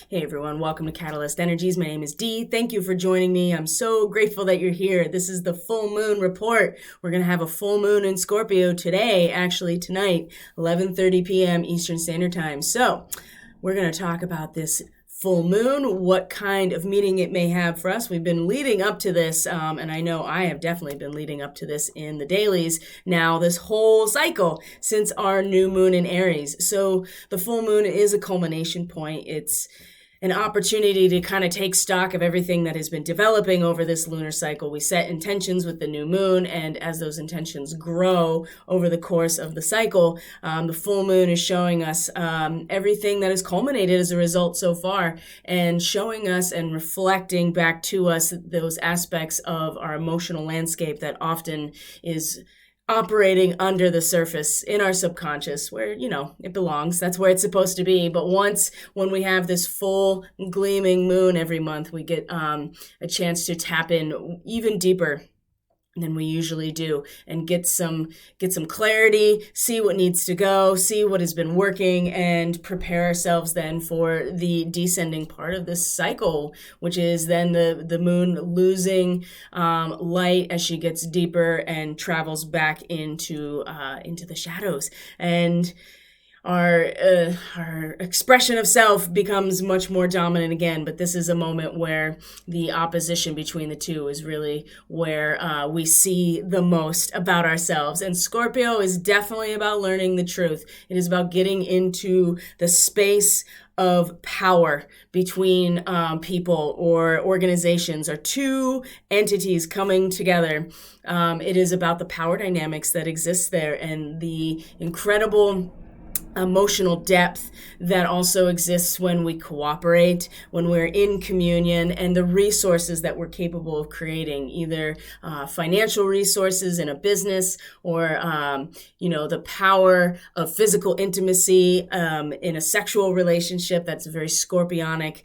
Hey everyone, welcome to Catalyst Energies. My name is Dee. Thank you for joining me. I'm so grateful that you're here. This is the full moon report. We're going to have a full moon in Scorpio today, actually tonight, 11:30 p.m. Eastern Standard Time. So we're going to talk about this full moon, what kind of meaning it may have for us. We've been leading up to this, and I know I have definitely been leading up to this in the dailies now this whole cycle since our new moon in Aries. So the full moon is a culmination point. It's an opportunity to kind of take stock of everything that has been developing over this lunar cycle. We set intentions with the new moon, and as those intentions grow over the course of the cycle, the full moon is showing us everything that has culminated as a result so far, and showing us and reflecting back to us those aspects of our emotional landscape that often is operating under the surface in our subconscious where, it belongs. That's where it's supposed to be. But when we have this full gleaming moon every month, we get a chance to tap in even deeper than we usually do and get some clarity, see what needs to go, see what has been working, and prepare ourselves then for the descending part of this cycle, which is then the moon losing light as she gets deeper and travels back into the shadows. And our expression of self becomes much more dominant again, but this is a moment where the opposition between the two is really where we see the most about ourselves. And Scorpio is definitely about learning the truth. It is about getting into the space of power between people or organizations or two entities coming together. It is about the power dynamics that exist there and the incredible emotional depth that also exists when we cooperate, when we're in communion, and the resources that we're capable of creating, either financial resources in a business or, the power of physical intimacy in a sexual relationship. That's a very scorpionic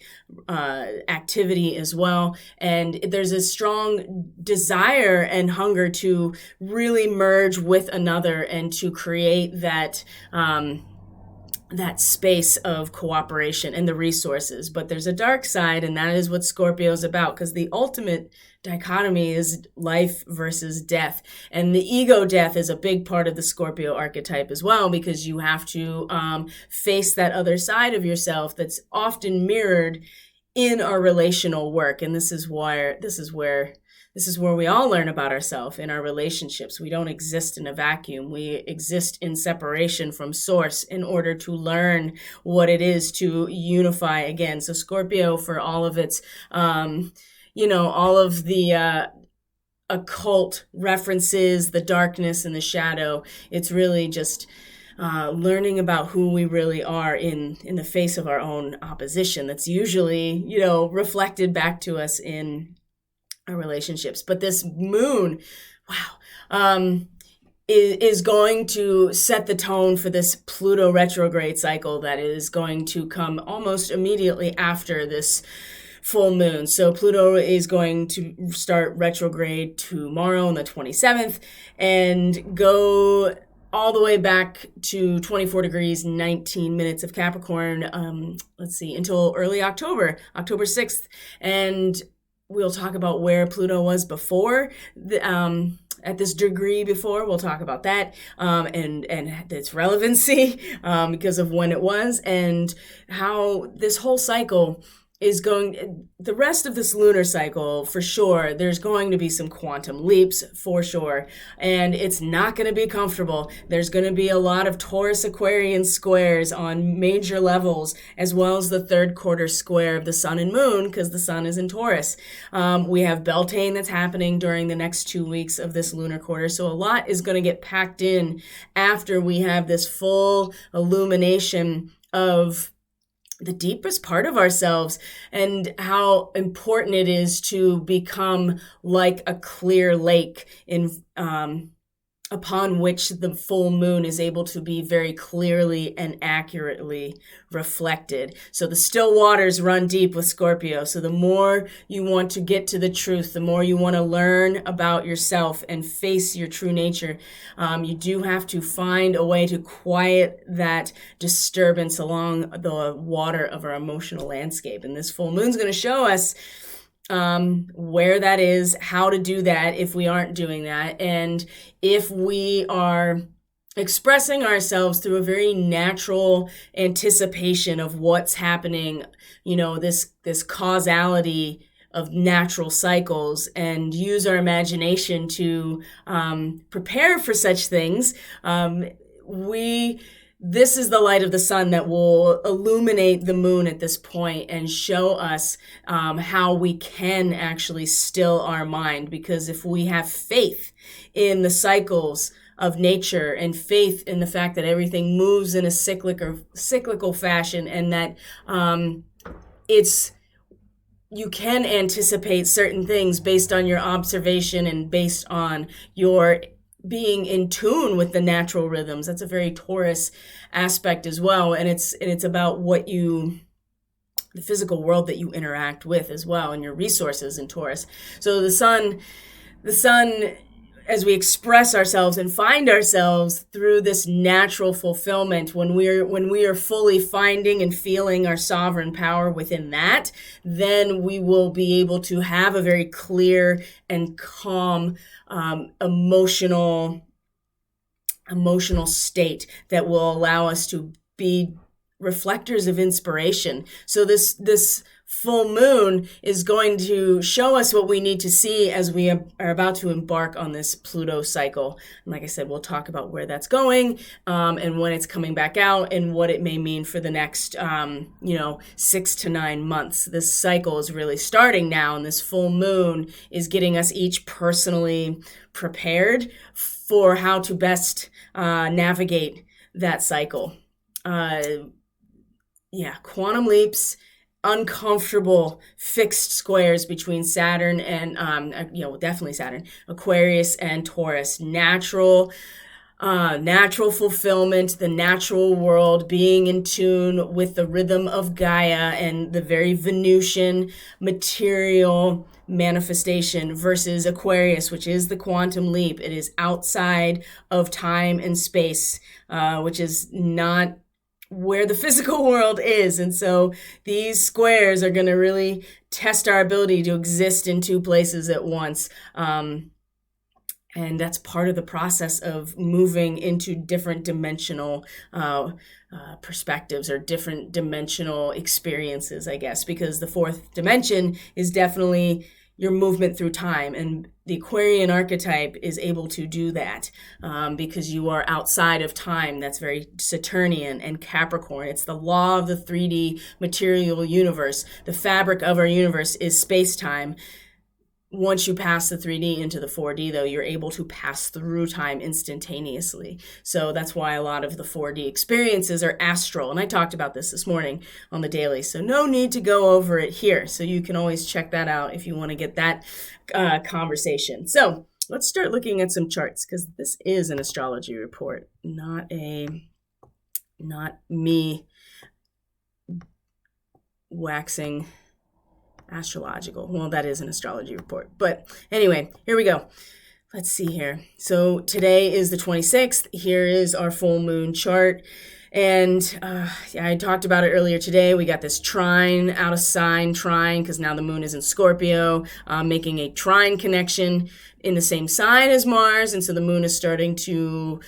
activity as well. And there's a strong desire and hunger to really merge with another and to create that space of cooperation and the resources. But there's a dark side, and that is what Scorpio is about, because the ultimate dichotomy is life versus death. And the ego death is a big part of the Scorpio archetype as well, because you have to face that other side of yourself that's often mirrored in our relational work. And this is where we all learn about ourselves in our relationships. We don't exist in a vacuum. We exist in separation from source in order to learn what it is to unify again. So Scorpio, for all of its, all of the occult references, the darkness and the shadow, it's really just learning about who we really are in the face of our own opposition. That's usually, reflected back to us in our relationships. But this moon, is going to set the tone for this Pluto retrograde cycle that is going to come almost immediately after this full moon. So Pluto is going to start retrograde tomorrow on the 27th and go all the way back to 24 degrees, 19 minutes of Capricorn, until early October 6th. And we'll talk about where Pluto was before, at this degree before. We'll talk about that and its relevancy because of when it was, and how this whole cycle is going, the rest of this lunar cycle, for sure, there's going to be some quantum leaps, for sure. And it's not going to be comfortable. There's going to be a lot of Taurus Aquarian squares on major levels, as well as the third quarter square of the sun and moon, because the sun is in Taurus. We have Beltane that's happening during the next 2 weeks of this lunar quarter. So a lot is going to get packed in after we have this full illumination of the deepest part of ourselves and how important it is to become like a clear lake in upon which the full moon is able to be very clearly and accurately reflected. So the still waters run deep with Scorpio. So the more you want to get to the truth, the more you want to learn about yourself and face your true nature, you do have to find a way to quiet that disturbance along the water of our emotional landscape. And this full moon is going to show us where that is, how to do that if we aren't doing that, and if we are expressing ourselves through a very natural anticipation of what's happening, this causality of natural cycles, and use our imagination to prepare for such things. This is the light of the sun that will illuminate the moon at this point and show us how we can actually still our mind. Because if we have faith in the cycles of nature and faith in the fact that everything moves in a cyclical fashion, and that you can anticipate certain things based on your observation and based on your being in tune with the natural rhythms. That's a very Taurus aspect as well. And it's about the physical world that you interact with as well, and your resources in Taurus. So the sun, as we express ourselves and find ourselves through this natural fulfillment, when we are fully finding and feeling our sovereign power within that, then we will be able to have a very clear and calm emotional state that will allow us to be reflectors of inspiration. So this full moon is going to show us what we need to see as we are about to embark on this Pluto cycle. And like I said, we'll talk about where that's going, and when it's coming back out, and what it may mean for the next 6 to 9 months. This cycle is really starting now, and this full moon is getting us each personally prepared for how to best navigate that cycle. Quantum leaps, uncomfortable fixed squares between Saturn and definitely Saturn, Aquarius and Taurus. Natural fulfillment, the natural world, being in tune with the rhythm of Gaia and the very Venusian material manifestation, versus Aquarius, which is the quantum leap. It is outside of time and space, which is not where the physical world is. And so these squares are going to really test our ability to exist in two places at once. And that's part of the process of moving into different dimensional perspectives, or different dimensional experiences, I guess, because the fourth dimension is definitely your movement through time. And the Aquarian archetype is able to do that because you are outside of time. That's very Saturnian and Capricorn. It's the law of the 3D material universe. The fabric of our universe is space-time. Once you pass the 3D into the 4D, though, you're able to pass through time instantaneously. So that's why a lot of the 4D experiences are astral. And I talked about this morning on the daily. So no need to go over it here. So you can always check that out if you want to get that conversation. So let's start looking at some charts, because this is an astrology report, not me waxing astrological. Well, that is an astrology report. But anyway, here we go. Let's see here. So today is the 26th. Here is our full moon chart. And I talked about it earlier today. We got this trine, out of sign trine, because now the moon is in Scorpio, making a trine connection in the same sign as Mars. And so the moon is starting to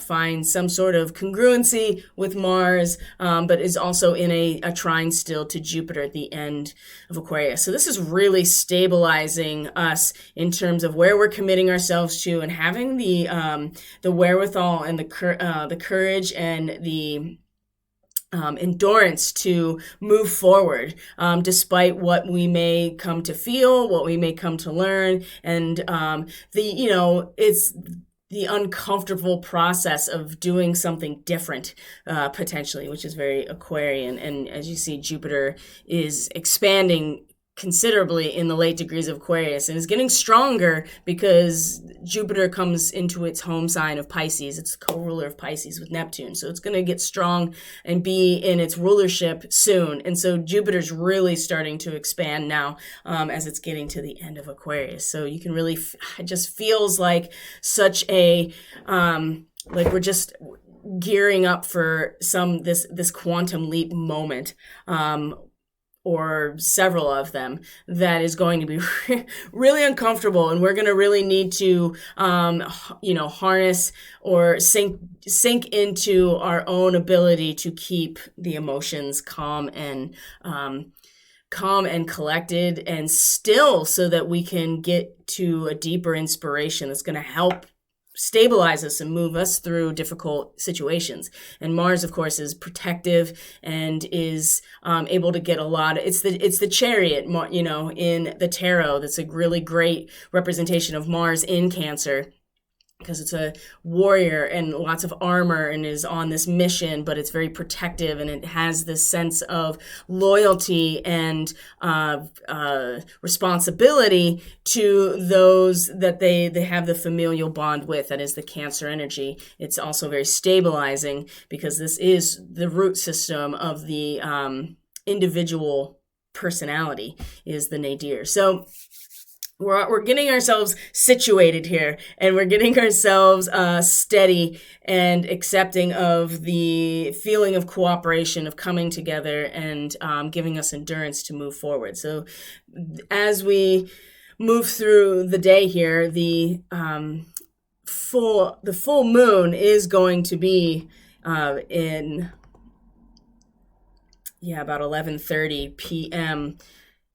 find some sort of congruency with Mars, but is also in a trine still to Jupiter at the end of Aquarius. So this is really stabilizing us in terms of where we're committing ourselves to, and having the wherewithal and the courage and the endurance to move forward, despite what we may come to feel, what we may come to learn, and it's the uncomfortable process of doing something different, potentially, which is very Aquarian. And as you see, Jupiter is expanding considerably in the late degrees of Aquarius, and is getting stronger because Jupiter comes into its home sign of Pisces. It's the co-ruler of Pisces with Neptune. So it's going to get strong and be in its rulership soon. And so Jupiter's really starting to expand now as it's getting to the end of Aquarius. So you can really, it just feels like such a, like we're just gearing up for this quantum leap moment, or several of them, that is going to be really uncomfortable, and we're going to really need to, harness or sink into our own ability to keep the emotions calm and collected and still, so that we can get to a deeper inspiration that's going to help stabilize us and move us through difficult situations. And Mars, of course, is protective and is able to get a lot. It's the Chariot, in the tarot. That's a really great representation of Mars in Cancer, because it's a warrior and lots of armor and is on this mission, but it's very protective, and it has this sense of loyalty and responsibility to those that they have the familial bond with. That is the Cancer energy. It's also very stabilizing, because this is the root system of the individual personality, is the nadir. So we're getting ourselves situated here, and we're getting ourselves steady and accepting of the feeling of cooperation, of coming together, and giving us endurance to move forward. So as we move through the day here, the full moon is going to be in about 11:30 p.m.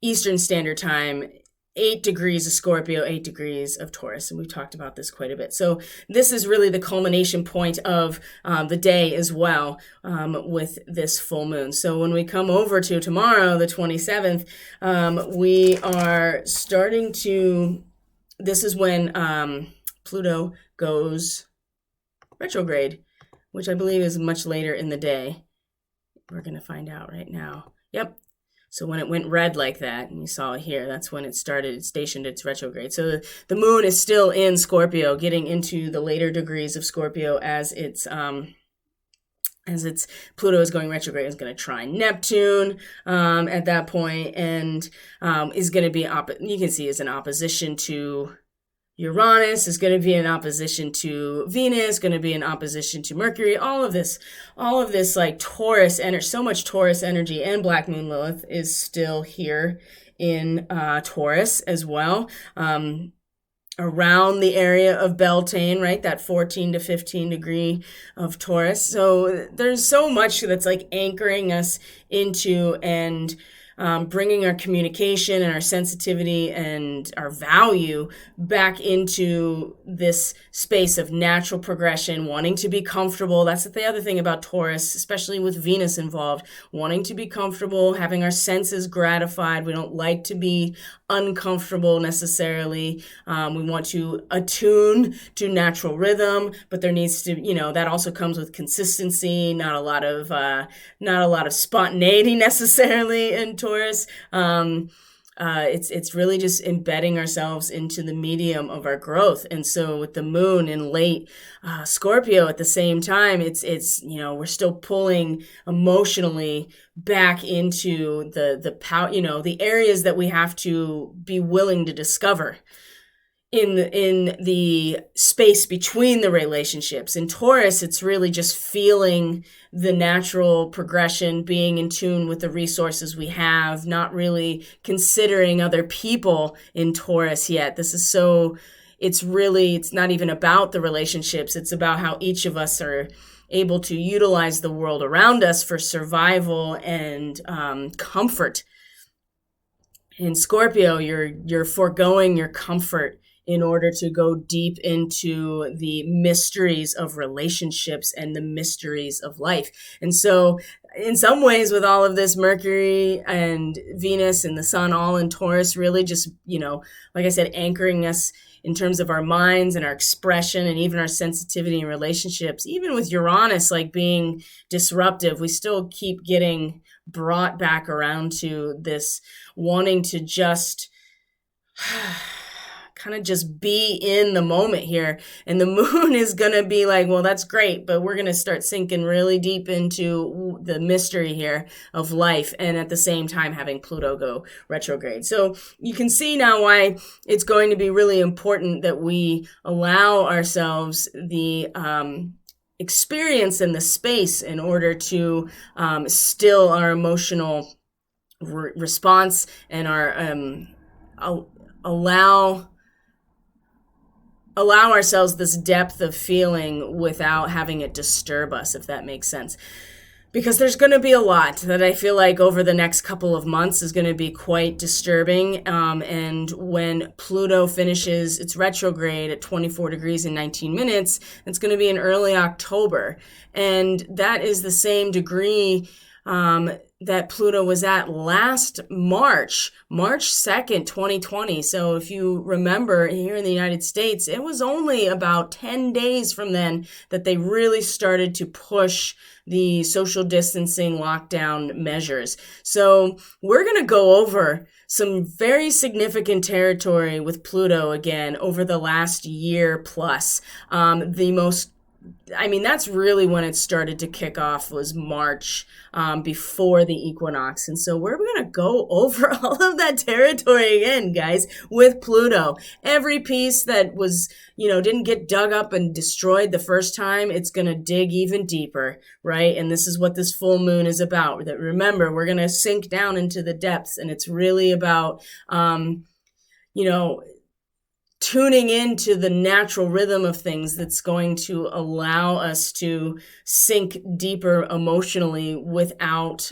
Eastern Standard Time. 8 degrees of Scorpio, 8 degrees of Taurus. And we've talked about this quite a bit. So this is really the culmination point of the day as well, with this full moon. So when we come over to tomorrow, the 27th, we are starting to, this is when Pluto goes retrograde, which I believe is much later in the day. We're going to find out right now. Yep. So when it went red like that, and you saw it here, that's when it stationed its retrograde. So the moon is still in Scorpio, getting into the later degrees of Scorpio as its Pluto is going retrograde. It's going to trine Neptune at that point, and is going to be, you can see, is in opposition to Uranus, is going to be in opposition to Venus, going to be in opposition to Mercury. All of this like Taurus energy, so much Taurus energy, and Black Moon Lilith is still here in Taurus as well. Around the area of Beltane, right? That 14 to 15 degree of Taurus. So there's so much that's like anchoring us into and bringing our communication and our sensitivity and our value back into this space of natural progression, wanting to be comfortable. That's the other thing about Taurus, especially with Venus involved, wanting to be comfortable, having our senses gratified. We don't like to be uncomfortable necessarily. We want to attune to natural rhythm, but there needs to, that also comes with consistency, not a lot of spontaneity necessarily in Taurus. It's really just embedding ourselves into the medium of our growth. And so with the moon in late Scorpio at the same time, it's we're still pulling emotionally back into the power, the areas that we have to be willing to discover in the space between the relationships. In Taurus, it's really just feeling the natural progression, being in tune with the resources we have, not really considering other people in Taurus yet. It's not even about the relationships. It's about how each of us are able to utilize the world around us for survival and comfort. In Scorpio, you're foregoing your comfort in order to go deep into the mysteries of relationships and the mysteries of life. And so in some ways, with all of this, Mercury and Venus and the Sun all in Taurus, really just, like I said, anchoring us in terms of our minds and our expression and even our sensitivity in relationships. Even with Uranus like being disruptive, we still keep getting brought back around to this wanting to just kind of just be in the moment here. And the moon is going to be like, well, that's great, but we're going to start sinking really deep into the mystery here of life. And at the same time, having Pluto go retrograde. So you can see now why it's going to be really important that we allow ourselves the experience and the space in order to still our emotional response and our allow ourselves this depth of feeling without having it disturb us, if that makes sense. Because there's going to be a lot that I feel like over the next couple of months is going to be quite disturbing. And when Pluto finishes its retrograde at 24 degrees and 19 minutes, it's going to be in early October. And that is the same degree that Pluto was at last March 2nd, 2020. So if you remember, here in the United States, it was only about 10 days from then that they really started to push the social distancing lockdown measures. So we're going to go over some very significant territory with Pluto again over the last year plus. That's really when it started to kick off, was March, before the equinox. And so we're going to go over all of that territory again, guys, with Pluto. Every piece that was, didn't get dug up and destroyed the first time, it's going to dig even deeper, right? And this is what this full moon is about. That, remember, we're going to sink down into the depths, and it's really about, tuning into the natural rhythm of things that's going to allow us to sink deeper emotionally without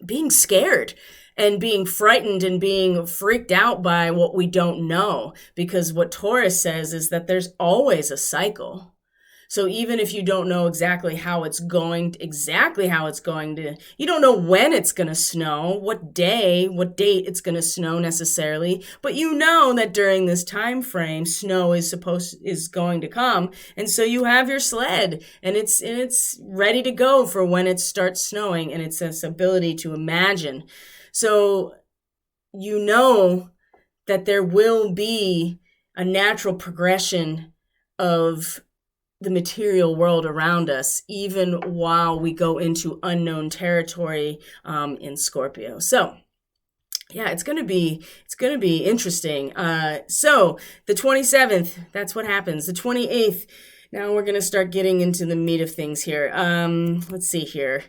being scared and being frightened and being freaked out by what we don't know. Because what Taurus says is that there's always a cycle. So even if you don't know exactly how it's going to, you don't know when it's going to snow, what date it's going to snow necessarily, but you know that during this time frame, snow is going to come. And so you have your sled and it's ready to go for when it starts snowing, and it's this ability to imagine. So you know that there will be a natural progression of the material world around us, even while we go into unknown territory in Scorpio. So yeah, it's going to be interesting. So the 27th, that's what happens. The 28th, now we're going to start getting into the meat of things here. Let's see here.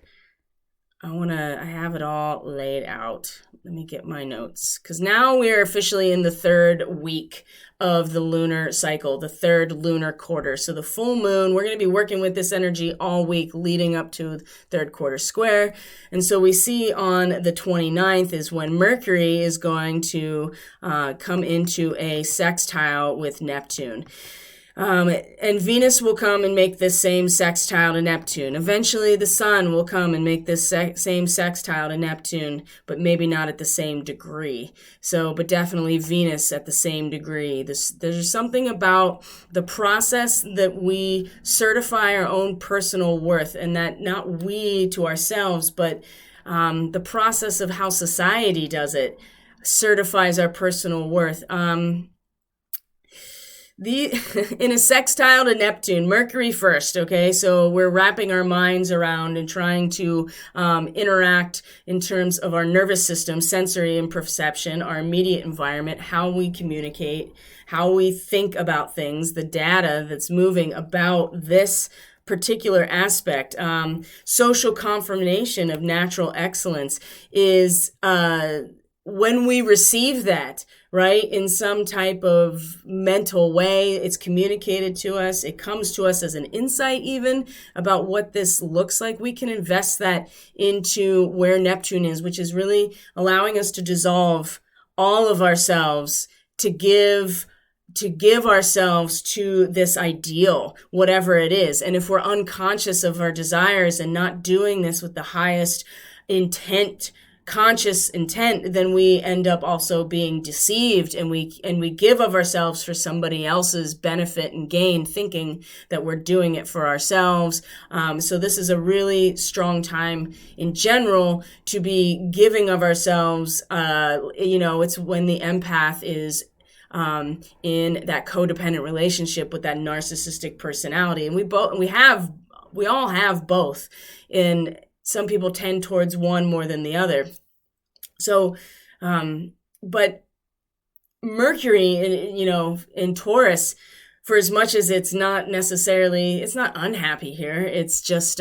I have it all laid out. Let me get my notes, because now we're officially in the third week of the lunar cycle, the third lunar quarter. So the full moon, we're going to be working with this energy all week leading up to third quarter square. And so we see on the 29th is when Mercury is going to come into a sextile with Neptune. And Venus will come and make this same sextile to Neptune. Eventually, the Sun will come and make this same sextile to Neptune, but maybe not at the same degree. So, but definitely Venus at the same degree. There's something about the process that we certify our own personal worth, and that not we to ourselves, but the process of how society does it certifies our personal worth. In a sextile to Neptune, Mercury first, okay? So we're wrapping our minds around and trying to interact in terms of our nervous system, sensory and perception, our immediate environment, how we communicate, how we think about things, the data that's moving about this particular aspect. Social confirmation of natural excellence is when we receive that, right, in some type of mental way, it's communicated to us. It comes to us as an insight even about what this looks like. We can invest that into where Neptune is, which is really allowing us to dissolve all of ourselves to give ourselves to this ideal, whatever it is. And if we're unconscious of our desires and not doing this with the highest intent conscious intent, then we end up also being deceived, and we give of ourselves for somebody else's benefit and gain, thinking that we're doing it for ourselves. So this is a really strong time in general to be giving of ourselves. It's when the empath is in that codependent relationship with that narcissistic personality, and we all have both, and some people tend towards one more than the other. So, but Mercury, in Taurus, for as much as it's not unhappy here, it's just,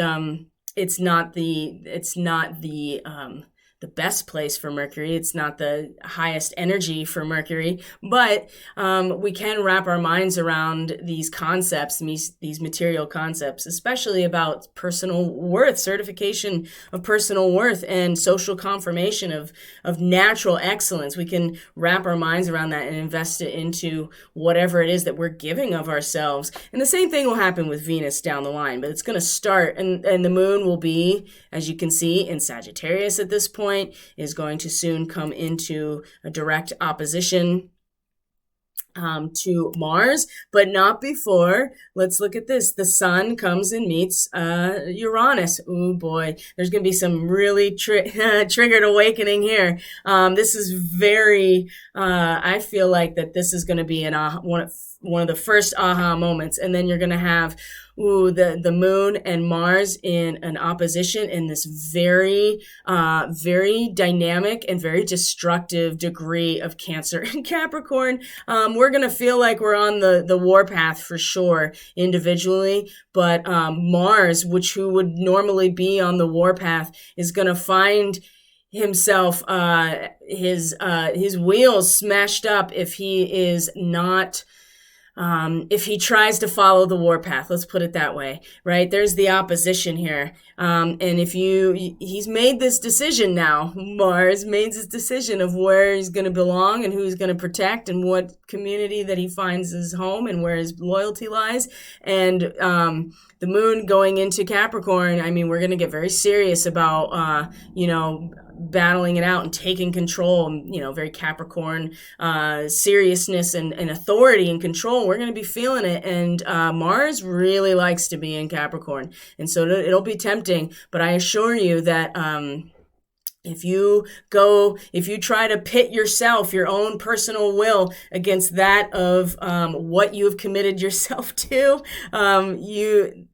it's not the best place for Mercury. It's not the highest energy for Mercury, but we can wrap our minds around these concepts, these material concepts, especially about personal worth, certification of personal worth, and social confirmation of natural excellence. We can wrap our minds around that and invest it into whatever it is that we're giving of ourselves. And the same thing will happen with Venus down the line, but it's going to start, and the moon will be, as you can see, in Sagittarius at this point, is going to soon come into a direct opposition to Mars, but not before. Let's look at this. The sun comes and meets Uranus. Oh boy, there's going to be some really triggered awakening here. This is very, I feel like that this is going to be one of the first aha moments, and then you're going to have the moon and Mars in an opposition in this very, very dynamic and very destructive degree of Cancer and Capricorn. We're going to feel like we're on the warpath for sure individually, but Mars, who would normally be on the warpath, is going to find himself, his wheels smashed up if he is not, if he tries to follow the warpath. Let's put it that way, right? There's the opposition here. And he's made this decision now. Mars made this decision of where he's going to belong and who he's going to protect and what community that he finds his home and where his loyalty lies. And, the moon going into Capricorn, I mean, we're going to get very serious about, battling it out and taking control, very Capricorn, seriousness and authority and control. We're going to be feeling it. And Mars really likes to be in Capricorn. And so it'll be tempting, but I assure you that, if you try to pit yourself, your own personal will, against that of what you have committed yourself to,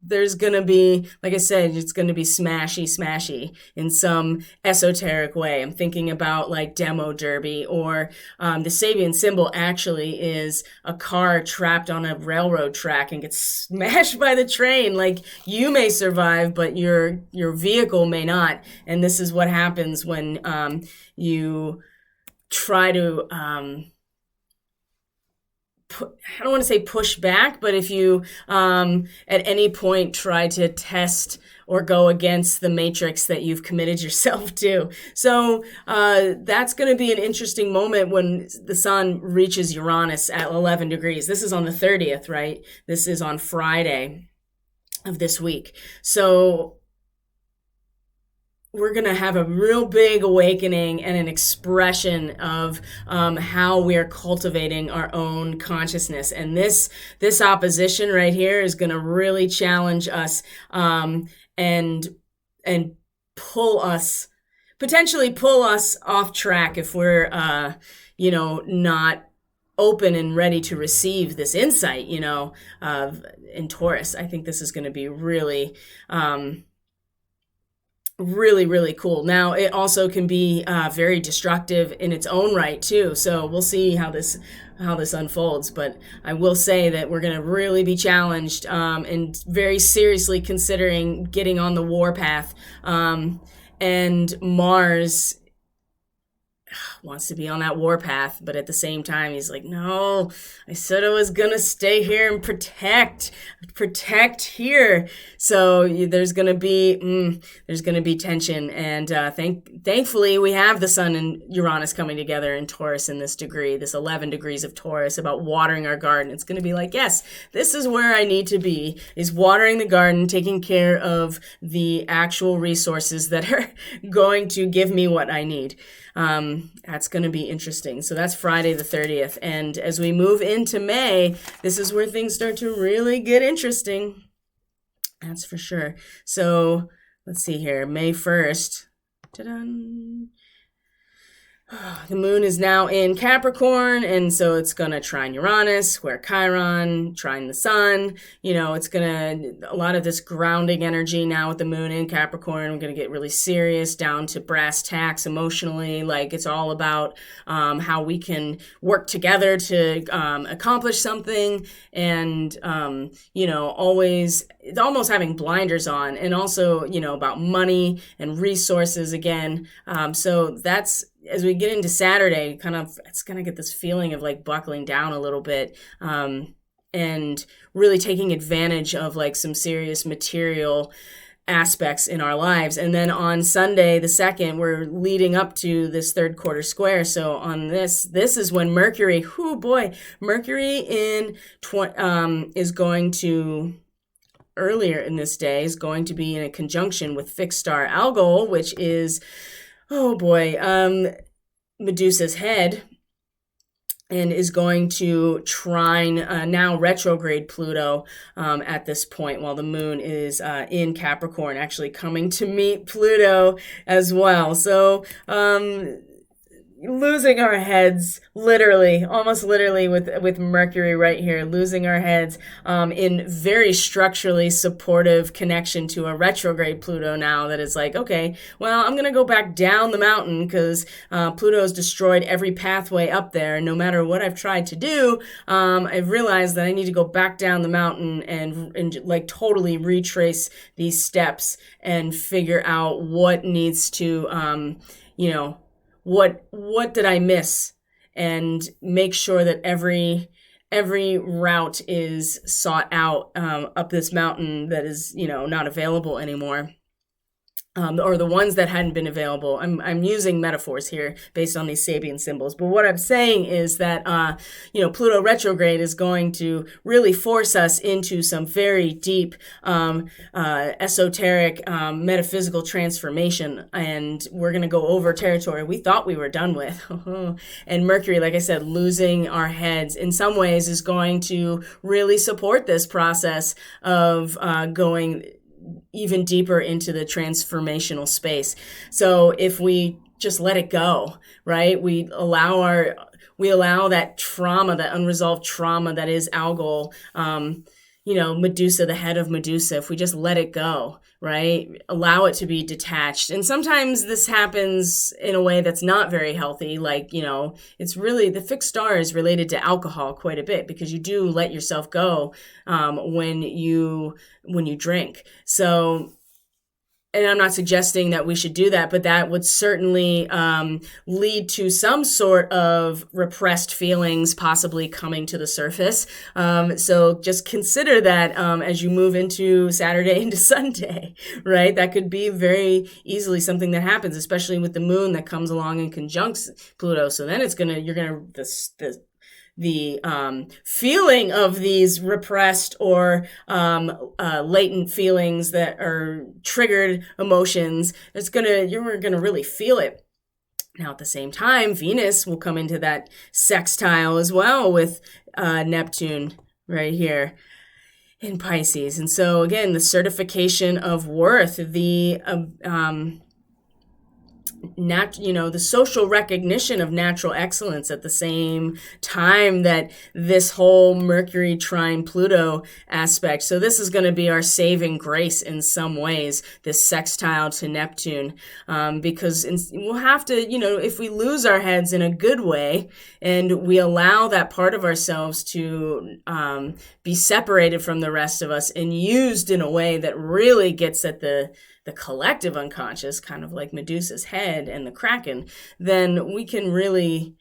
there's going to be, like I said, it's going to be smashy in some esoteric way. I'm thinking about like Demo Derby, or the Sabian symbol actually is a car trapped on a railroad track and gets smashed by the train. Like, you may survive, but your vehicle may not. And this is what happens when you try to, I don't want to say push back, but if you at any point try to test or go against the matrix that you've committed yourself to. So that's going to be an interesting moment when the sun reaches Uranus at 11 degrees. This is on the 30th, right? This is on Friday of this week. So we're going to have a real big awakening and an expression of how we are cultivating our own consciousness. And this opposition right here is going to really challenge us and potentially pull us off track if we're, not open and ready to receive this insight, in Taurus. I think this is going to be really, really, really cool. Now, it also can be very destructive in its own right too. So we'll see how this unfolds. But I will say that we're going to really be challenged and very seriously considering getting on the warpath. And Mars wants to be on that warpath, but at the same time, he's like, no, I said I was gonna stay here and protect here. So there's gonna be tension, and thankfully we have the Sun and Uranus coming together in Taurus in this 11 degrees of Taurus, about watering our garden. It's gonna be like, yes, this is where I need to be, is watering the garden, taking care of the actual resources that are going to give me what I need. That's going to be interesting. So that's Friday the 30th. And as we move into May, this is where things start to really get interesting. That's for sure. So let's see here. May 1st. Ta-da! The moon is now in Capricorn, and so it's going to trine Uranus, square Chiron, trine the sun. It's going to, a lot of this grounding energy now with the moon in Capricorn. We're going to get really serious, down to brass tacks emotionally. Like, it's all about how we can work together to accomplish something, and, always, it's almost having blinders on, and also, about money and resources again. So that's, as we get into Saturday, it's going to get this feeling of like buckling down a little bit, and really taking advantage of like some serious material aspects in our lives. And then on Sunday, the 2nd, we're leading up to this third quarter square. So on this is when Mercury, Mercury is going to, earlier in this day, is going to be in a conjunction with fixed star Algol, which is, Medusa's head, and is going to trine now retrograde Pluto at this point, while the moon is in Capricorn, actually coming to meet Pluto as well. So losing our heads, almost literally with Mercury right here, losing our heads in very structurally supportive connection to a retrograde Pluto now that is like, okay, well, I'm going to go back down the mountain because Pluto has destroyed every pathway up there. No matter what I've tried to do, I've realized that I need to go back down the mountain and like totally retrace these steps and figure out what needs to, what did I miss, and make sure that every route is sought out up this mountain that is, not available anymore. Or the ones that hadn't been available. I'm using metaphors here based on these Sabian symbols. But what I'm saying is that, Pluto retrograde is going to really force us into some very deep, esoteric, metaphysical transformation. And we're going to go over territory we thought we were done with. And Mercury, like I said, losing our heads in some ways is going to really support this process of going even deeper into the transformational space. So if we just let it go, right? We allow that trauma, that unresolved trauma that is Algol, Medusa, the head of Medusa, if we just let it go, right? Allow it to be detached. And sometimes this happens in a way that's not very healthy. Like, it's really, the fixed star is related to alcohol quite a bit, because you do let yourself go when you drink. So, and I'm not suggesting that we should do that, but that would certainly lead to some sort of repressed feelings possibly coming to the surface. So just consider that as you move into Saturday into Sunday, right? That could be very easily something that happens, especially with the moon that comes along and conjuncts Pluto. So then the feeling of these repressed or latent feelings that are triggered emotions, you're gonna really feel it. Now, at the same time, Venus will come into that sextile as well with Neptune right here in Pisces. And so again, the certification of worth, the social recognition of natural excellence at the same time that this whole Mercury trine Pluto aspect. So this is going to be our saving grace in some ways, this sextile to Neptune, because we'll have to, if we lose our heads in a good way and we allow that part of ourselves to be separated from the rest of us and used in a way that really gets at the the collective unconscious, kind of like Medusa's head and the Kraken, then we can really,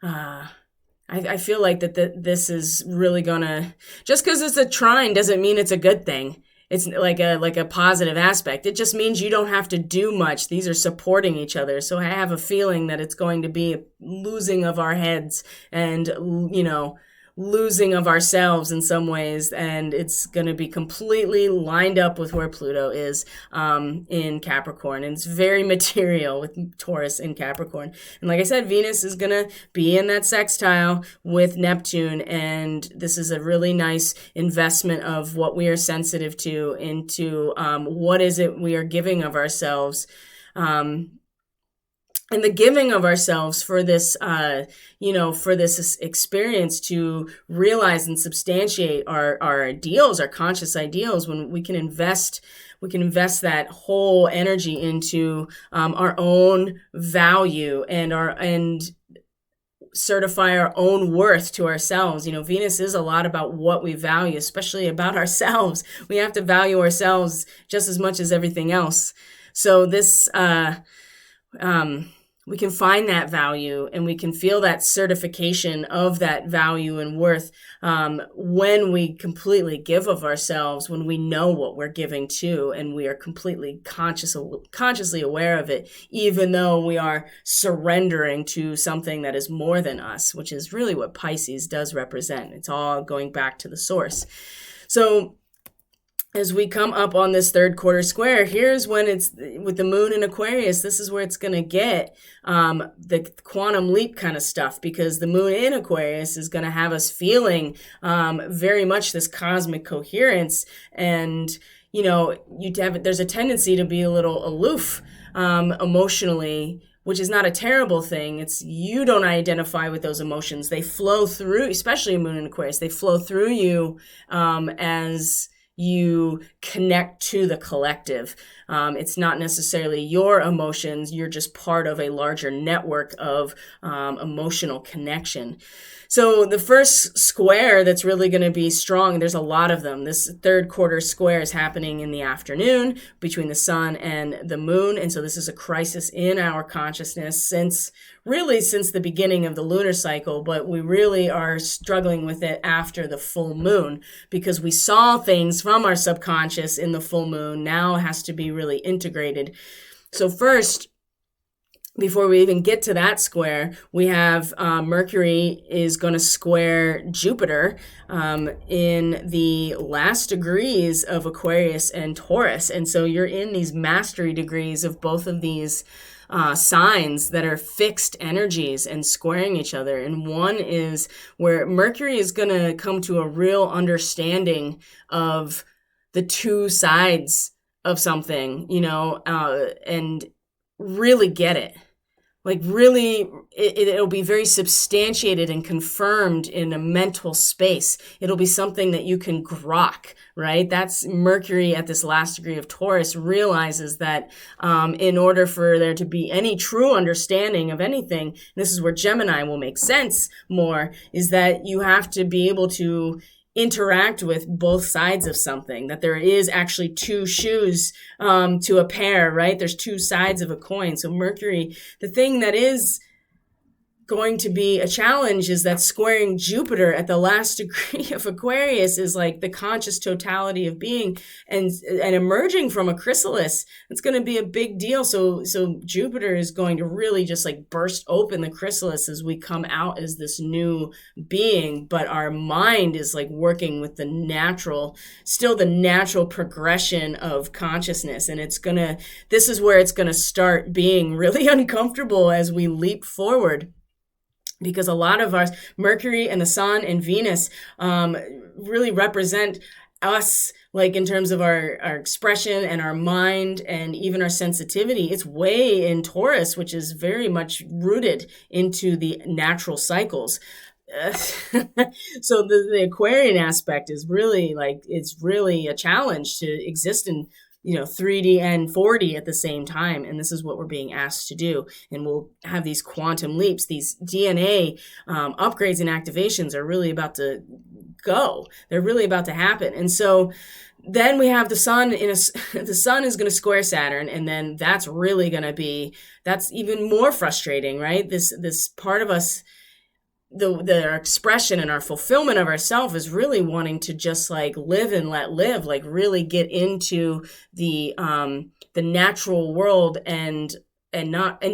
I feel like this is really gonna, just because it's a trine doesn't mean it's a good thing. It's like a positive aspect. It just means you don't have to do much. These are supporting each other. So I have a feeling that it's going to be a losing of our heads and, losing of ourselves in some ways. And it's going to be completely lined up with where Pluto is in Capricorn. And it's very material with Taurus in Capricorn. And like I said, Venus is going to be in that sextile with Neptune. And this is a really nice investment of what we are sensitive to into what is it we are giving of ourselves. And the giving of ourselves for this, for this experience to realize and substantiate our ideals, our conscious ideals, when we can invest that whole energy into our own value and certify our own worth to ourselves. Venus is a lot about what we value, especially about ourselves. We have to value ourselves just as much as everything else. So this, we can find that value and we can feel that certification of that value and worth when we completely give of ourselves, when we know what we're giving to and we are completely consciously aware of it, even though we are surrendering to something that is more than us, which is really what Pisces does represent. It's all going back to the source. So as we come up on this third quarter square, here's when it's with the moon in Aquarius, this is where it's going to get the quantum leap kind of stuff, because the moon in Aquarius is going to have us feeling very much this cosmic coherence. And, there's a tendency to be a little aloof emotionally, which is not a terrible thing. It's you don't identify with those emotions. They flow through, especially moon in Aquarius, they flow through you as you connect to the collective. It's not necessarily your emotions. You're just part of a larger network of emotional connection. So the first square that's really going to be strong, there's a lot of them. This third quarter square is happening in the afternoon between the sun and the moon. And so this is a crisis in our consciousness since the beginning of the lunar cycle, but we really are struggling with it after the full moon because we saw things from our subconscious in the full moon. Now it has to be really integrated. So first, before we even get to that square, we have Mercury is going to square Jupiter in the last degrees of Aquarius and Taurus. And so you're in these mastery degrees of both of these signs that are fixed energies and squaring each other. And one is where Mercury is going to come to a real understanding of the two sides of something, and really get it. Like really, it'll be very substantiated and confirmed in a mental space. It'll be something that you can grok, right? That's Mercury at this last degree of Taurus realizes that in order for there to be any true understanding of anything, and this is where Gemini will make sense more, is that you have to be able to interact with both sides of something, that there is actually two shoes to a pair, right? There's two sides of a coin. So Mercury, the thing that is going to be a challenge is that squaring Jupiter at the last degree of Aquarius is like the conscious totality of being and emerging from a chrysalis. It's going to be a big deal. So Jupiter is going to really just like burst open the chrysalis as we come out as this new being, but our mind is like working with the natural progression of consciousness. And this is where it's going to start being really uncomfortable as we leap forward. Because a lot of our Mercury and the Sun and Venus really represent us, like in terms of our expression and our mind and even our sensitivity. It's way in Taurus, which is very much rooted into the natural cycles. So the Aquarian aspect is really it's really a challenge to exist in 3D and 4D at the same time. And this is what we're being asked to do. And we'll have these quantum leaps, these DNA upgrades and activations are really about to go. They're really about to happen. And so Then we have the sun the sun is going to square Saturn, and then that's really going to be, that's even more frustrating, right? This part of us, the expression and our fulfillment of ourself is really wanting to just like live and let live, like really get into the natural world and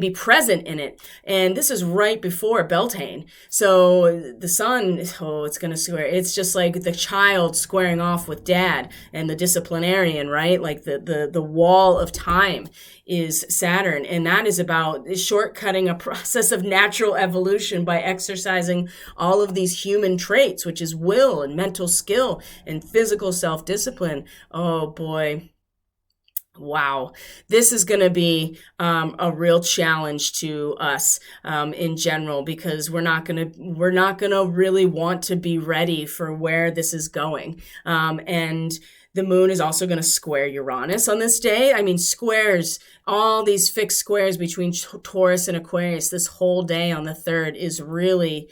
be present in it. And this is right before Beltane. So the sun, it's going to square. It's just like the child squaring off with dad, and the disciplinarian, right? Like the wall of time is Saturn. And that is about shortcutting a process of natural evolution by exercising all of these human traits, which is will and mental skill and physical self-discipline. Oh boy. Wow, this is going to be a real challenge to us in general, because we're not going to really want to be ready for where this is going. And the moon is also going to square Uranus on this day. I mean, squares, all these fixed squares between Taurus and Aquarius this whole day on the 3rd is really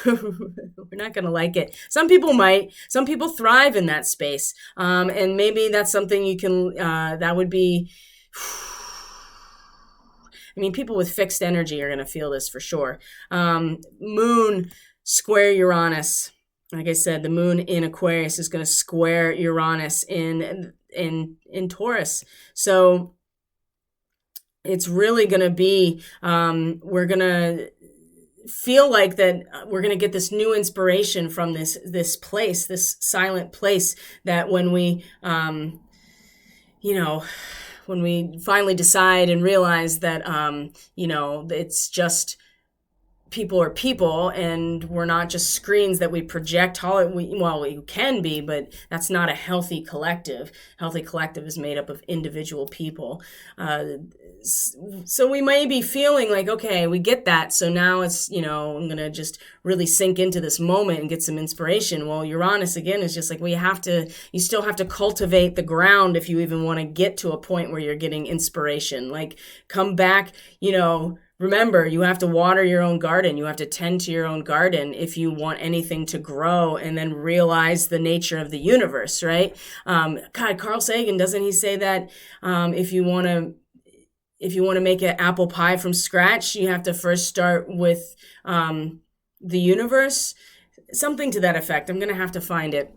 we're not going to like it. Some people might. Some people thrive in that space. And maybe that's something you can, that would be, I mean, people with fixed energy are going to feel this for sure. Moon square Uranus. Like I said, the moon in Aquarius is going to square Uranus in Taurus. So it's really going to be, we're going to feel like that we're going to get this new inspiration from this place, this silent place, that when we when we finally decide and realize that it's just people are people, and we're not just screens that we project. We can be, but that's not a healthy collective. Healthy collective is made up of individual people. So we may be feeling like, okay, we get that. So now it's, I'm going to just really sink into this moment and get some inspiration. Well, Uranus, again, is just like, you still have to cultivate the ground if you even want to get to a point where you're getting inspiration. Like, come back, remember, you have to water your own garden. You have to tend to your own garden if you want anything to grow, and then realize the nature of the universe, right? God, Carl Sagan, doesn't he say that if you want to make an apple pie from scratch, you have to first start with the universe? Something to that effect. I'm going to have to find it.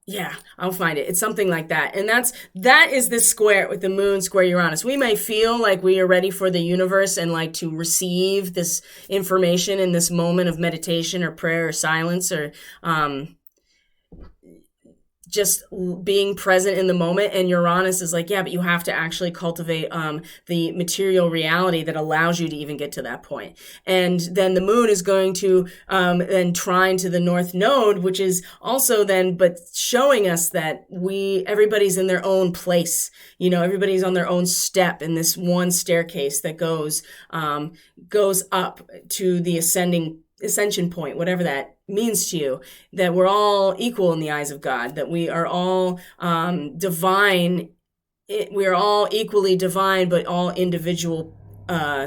Yeah, I'll find it. It's something like that. And that is this square with the moon square Uranus. We may feel like we are ready for the universe and like to receive this information in this moment of meditation or prayer or silence, or just being present in the moment. And Uranus is like, yeah, but you have to actually cultivate the material reality that allows you to even get to that point. And then the moon is going to then trine to the north node, which is also then, but showing us that everybody's in their own place. Everybody's on their own step in this one staircase that goes up to the ascension point, whatever that means to you, that we're all equal in the eyes of God, that we are all divine. We are all equally divine, but all individual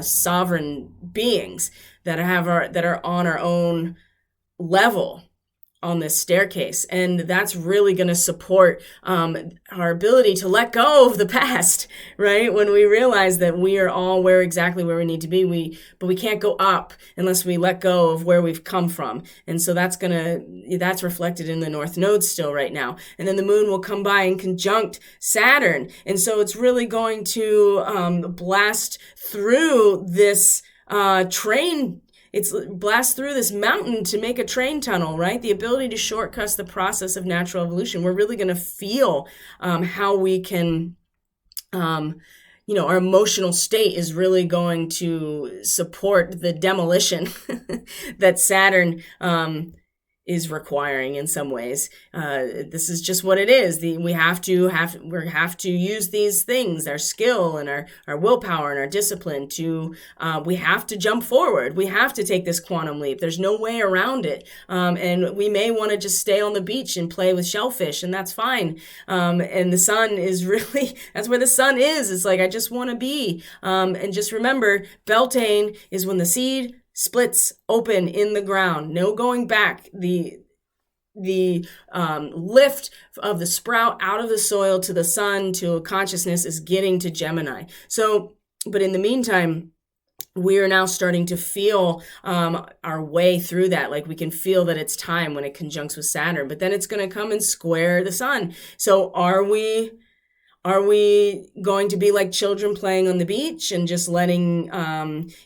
sovereign beings that are on our own level on this staircase. And that's really going to support our ability to let go of the past, right? When we realize that we are all exactly where we need to be, but we can't go up unless we let go of where we've come from. And so that's reflected in the North Node still right now. And then the moon will come by and conjunct Saturn. And so it's really going to blast through this blast through this mountain to make a train tunnel, right? The ability to shortcut the process of natural evolution. We're really going to feel how we can, our emotional state is really going to support the demolition that Saturn is requiring in some ways. This is just what it is. We have to use these things, our skill and our willpower and our discipline we have to jump forward. We have to take this quantum leap. There's no way around it. And we may want to just stay on the beach and play with shellfish, and that's fine. And the sun is really, that's where the sun is. It's like, I just want to be. And just remember, Beltane is when the seed splits open in the ground. No going back. The lift of the sprout out of the soil to the sun to a consciousness is getting to Gemini. So, but in the meantime, we are now starting to feel our way through that. Like we can feel that it's time when it conjuncts with Saturn, but then it's going to come and square the sun. So are we going to be like children playing on the beach and just letting,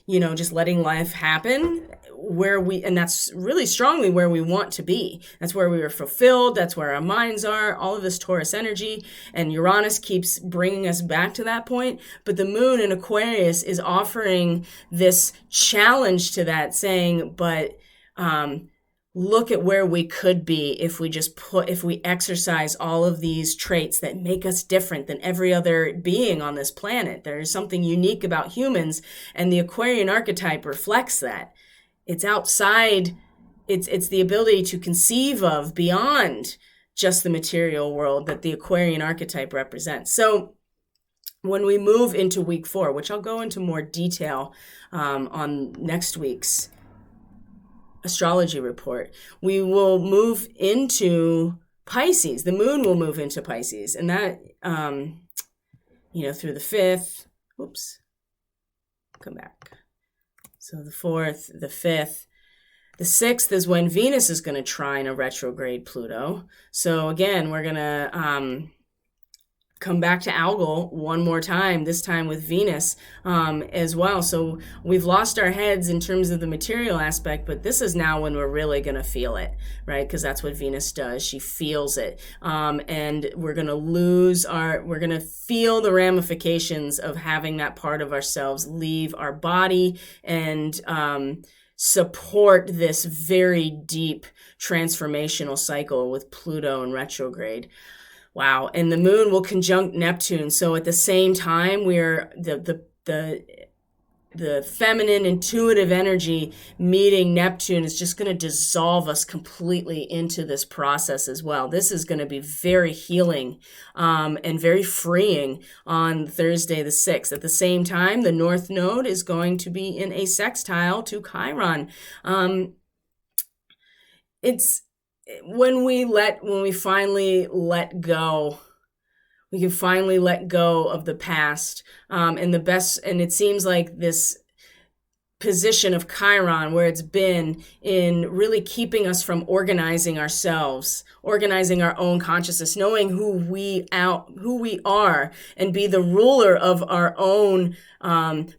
just letting life happen? And that's really strongly where we want to be. That's where we are fulfilled. That's where our minds are, all of this Taurus energy, and Uranus keeps bringing us back to that point. But the moon in Aquarius is offering this challenge to that, saying, but, look at where we could be if we exercise all of these traits that make us different than every other being on this planet. There is something unique about humans, and the Aquarian archetype reflects that. It's outside, it's the ability to conceive of beyond just the material world that the Aquarian archetype represents. So when we move into week 4, which I'll go into more detail on next week's astrology report, we will move into Pisces. The moon will move into Pisces, and that, through the 5th, come back. So the 4th, the 5th, the 6th is when Venus is going to trine a retrograde Pluto. So again, we're going to come back to Algol one more time, this time with Venus as well. So we've lost our heads in terms of the material aspect, but this is now when we're really going to feel it, right? Because that's what Venus does. She feels it. And we're going to feel the ramifications of having that part of ourselves leave our body and support this very deep transformational cycle with Pluto and retrograde. Wow. And the moon will conjunct Neptune. So at the same time, we're the feminine intuitive energy meeting Neptune is just going to dissolve us completely into this process as well. This is going to be very healing and very freeing on Thursday the 6th. At the same time, the North Node is going to be in a sextile to Chiron. When we finally let go, we can finally let go of the past. And it seems like this position of Chiron, where it's been in really keeping us from organizing ourselves, organizing our own consciousness, knowing who we are, and be the ruler of our own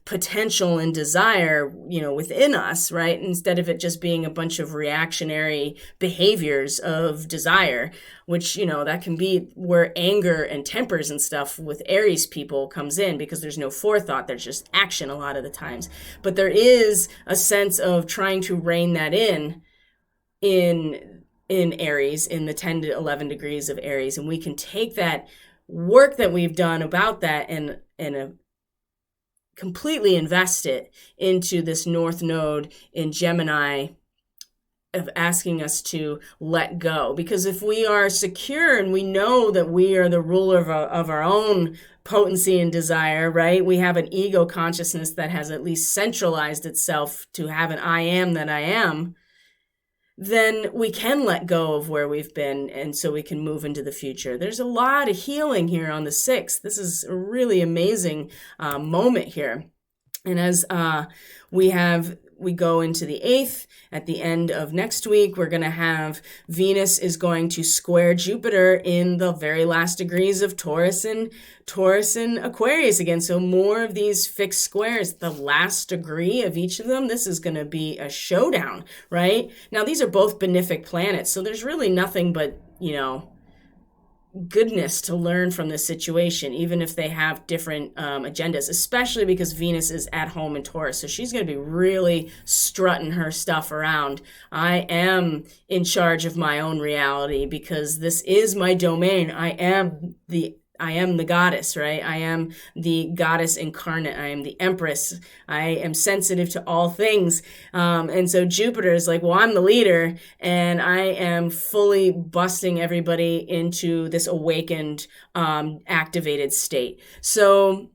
potential and desire, within us, right? Instead of it just being a bunch of reactionary behaviors of desire, which, that can be where anger and tempers and stuff with Aries people comes in, because there's no forethought. There's just action a lot of the times. But there is a sense of trying to rein that in Aries, in the 10 to 11 degrees of Aries. And we can take that work that we've done about that and completely invest it into this North Node in Gemini, of asking us to let go. Because if we are secure and we know that we are the ruler of our own potency and desire, right? We have an ego consciousness that has at least centralized itself to have an I am that I am, then we can let go of where we've been, and so we can move into the future. There's a lot of healing here on the 6th. This is a really amazing moment here. And as we go into the 8th, at the end of next week, we're going to have Venus is going to square Jupiter in the very last degrees of Taurus and Aquarius again. So more of these fixed squares, the last degree of each of them. This is going to be a showdown, right? Now, these are both benefic planets, so there's really nothing but, goodness to learn from this situation, even if they have different agendas, especially because Venus is at home in Taurus. So she's going to be really strutting her stuff around. I am in charge of my own reality because this is my domain. I am the goddess, right? I am the goddess incarnate. I am the empress. I am sensitive to all things. And so Jupiter is like, well, I'm the leader, and I am fully busting everybody into this awakened, activated state. So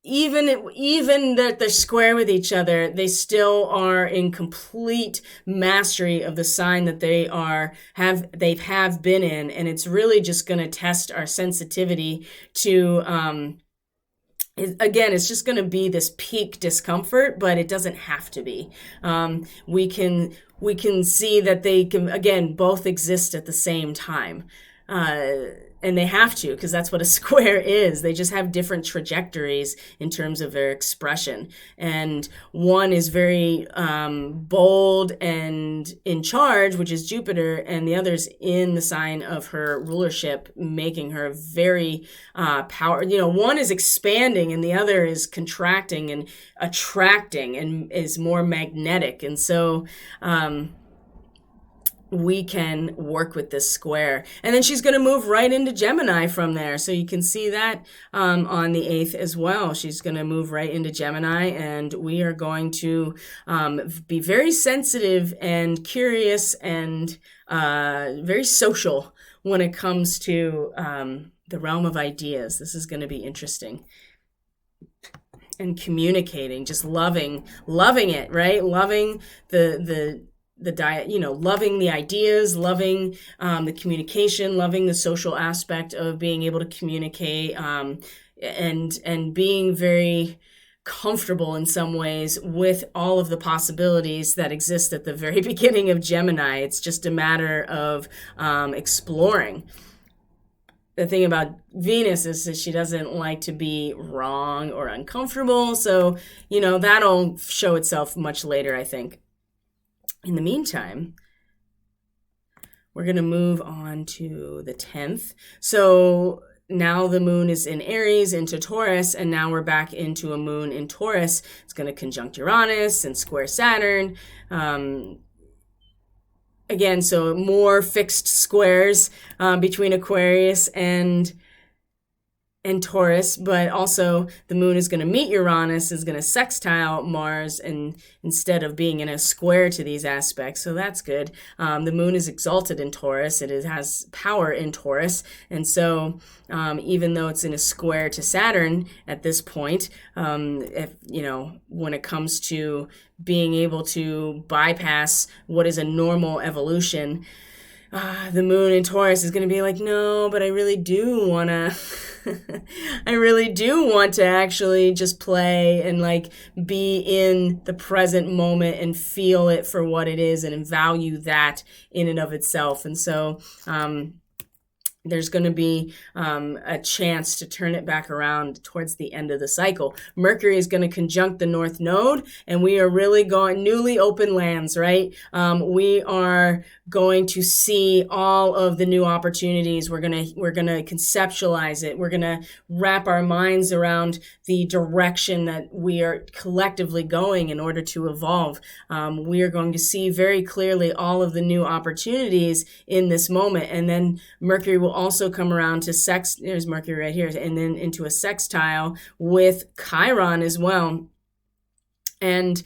even that they're square with each other, they still are in complete mastery of the sign that they have been in, and it's really just going to test our sensitivity to again, it's just going to be this peak discomfort, but it doesn't have to be. We can see that they can, again, both exist at the same time. And they have to, because that's what a square is. They just have different trajectories in terms of their expression. And one is very bold and in charge, which is Jupiter, and the other's in the sign of her rulership, making her very one is expanding and the other is contracting and attracting and is more magnetic. And so we can work with this square. And then she's going to move right into Gemini from there. So you can see that on the 8th as well. She's going to move right into Gemini, and we are going to be very sensitive and curious and very social when it comes to the realm of ideas. This is going to be interesting. And communicating, just loving it, right? Loving the diet, loving the ideas, loving the communication, loving the social aspect of being able to communicate, and being very comfortable in some ways with all of the possibilities that exist at the very beginning of Gemini. It's just a matter of exploring. The thing about Venus is that she doesn't like to be wrong or uncomfortable. So, that'll show itself much later, I think. In the meantime, we're going to move on to the 10th. So now the moon is in Aries into Taurus, and now we're back into a moon in Taurus. It's going to conjunct Uranus and square Saturn. Again, so more fixed squares between Aquarius and Taurus, but also the moon is going to meet Uranus, is going to sextile Mars, and instead of being in a square to these aspects, so that's good. The moon is exalted in Taurus. It has power in Taurus, and so even though it's in a square to Saturn at this point, when it comes to being able to bypass what is a normal evolution, the moon in Taurus is going to be like, no, but I really do want to, I really do want to actually just play and be in the present moment and feel it for what it is and value that in and of itself. And so, there's going to be a chance to turn it back around towards the end of the cycle. Mercury is going to conjunct the North Node, and we are really going newly open lands, right? We are going to see all of the new opportunities. We're going to conceptualize it. We're going to wrap our minds around the direction that we are collectively going in order to evolve. We are going to see very clearly all of the new opportunities in this moment, and then Mercury will also come around to there's Mercury right here, and then into a sextile with Chiron as well. And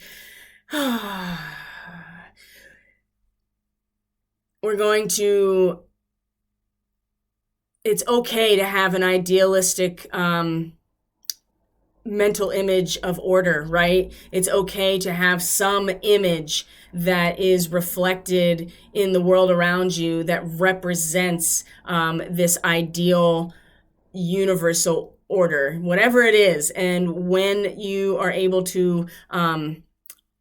it's okay to have an idealistic mental image of order, right? It's okay to have some image that is reflected in the world around you that represents this ideal universal order, whatever it is. And when you are able to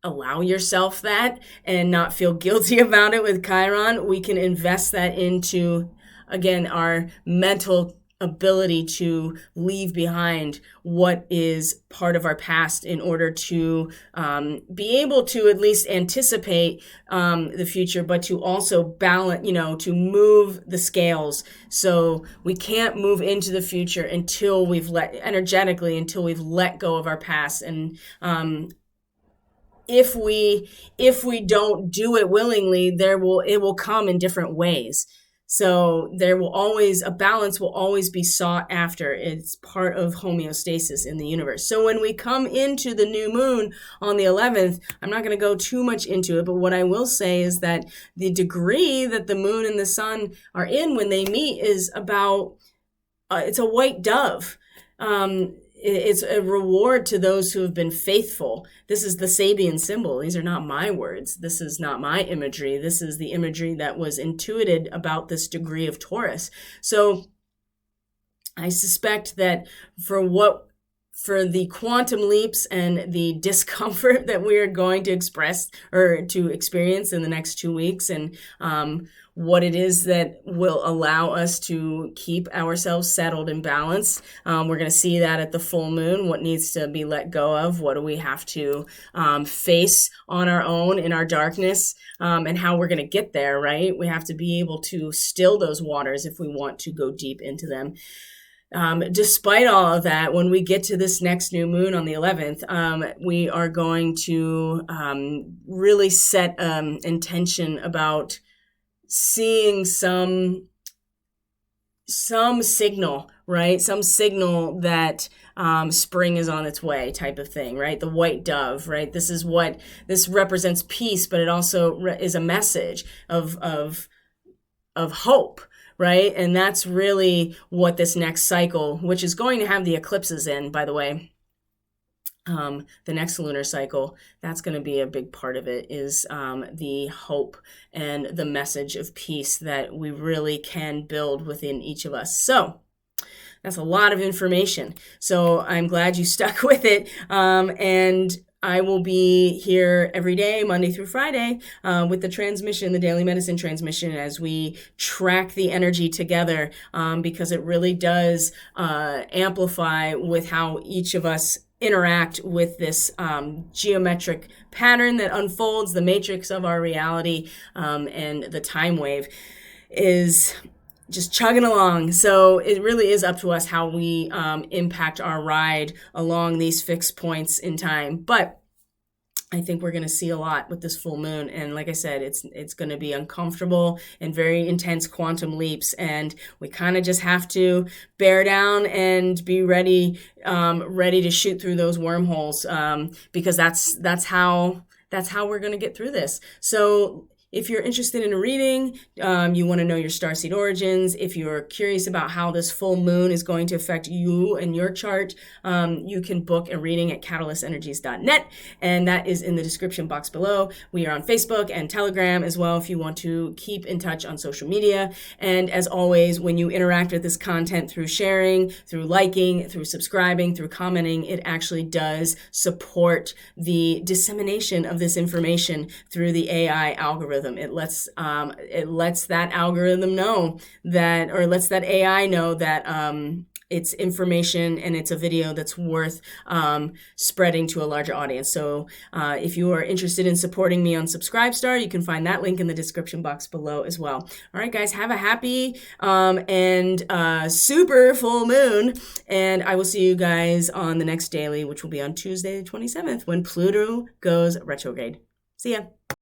allow yourself that and not feel guilty about it with Chiron, we can invest that into, again, our mental ability to leave behind what is part of our past in order to be able to at least anticipate the future, but to also balance, to move the scales. So we can't move into the future until we've let go of our past. And if we don't do it willingly, it will come in different ways. So a balance will always be sought after. It's part of homeostasis in the universe. So when we come into the new moon on the 11th, I'm not going to go too much into it, but what I will say is that the degree that the moon and the sun are in when they meet is about, it's a white dove. it's a reward to those who have been faithful. This is the Sabian symbol. These are not my words. This is not my imagery. This is the imagery that was intuited about this degree of Taurus. So I suspect that for the quantum leaps and the discomfort that we are going to express or to experience in the next 2 weeks, and what it is that will allow us to keep ourselves settled and balanced. We're going to see that at the full moon, what needs to be let go of, what do we have to face on our own in our darkness, and how we're going to get there, right? We have to be able to still those waters if we want to go deep into them. Despite all of that, when we get to this next new moon on the 11th, we are going to really set intention about seeing some signal, right? Some signal that spring is on its way, type of thing, right? The white dove, right? This represents peace, but it also is a message of hope. Right? And that's really what this next cycle, which is going to have the eclipses in, by the way, the next lunar cycle, that's going to be a big part of it, is the hope and the message of peace that we really can build within each of us. So that's a lot of information. So I'm glad you stuck with it. And I will be here every day, Monday through Friday, with the transmission, the daily medicine transmission, as we track the energy together, because it really does amplify with how each of us interact with this geometric pattern that unfolds, the matrix of our reality, and the time wave is just chugging along. So it really is up to us how we impact our ride along these fixed points in time. But I think we're going to see a lot with this full moon. And like I said, it's going to be uncomfortable and very intense quantum leaps. And we kind of just have to bear down and be ready to shoot through those wormholes, because that's how we're going to get through this. So if you're interested in a reading, you want to know your starseed origins, if you're curious about how this full moon is going to affect you and your chart, you can book a reading at catalystenergies.net, and that is in the description box below. We are on Facebook and Telegram as well if you want to keep in touch on social media. And as always, when you interact with this content through sharing, through liking, through subscribing, through commenting, it actually does support the dissemination of this information through the AI algorithm. It lets that algorithm know that, or lets that AI know that it's information and it's a video that's worth spreading to a larger audience. So if you are interested in supporting me on Subscribestar, you can find that link in the description box below as well. All right, guys, have a happy and super full moon, and I will see you guys on the next daily, which will be on Tuesday the 27th, when Pluto goes retrograde. See ya.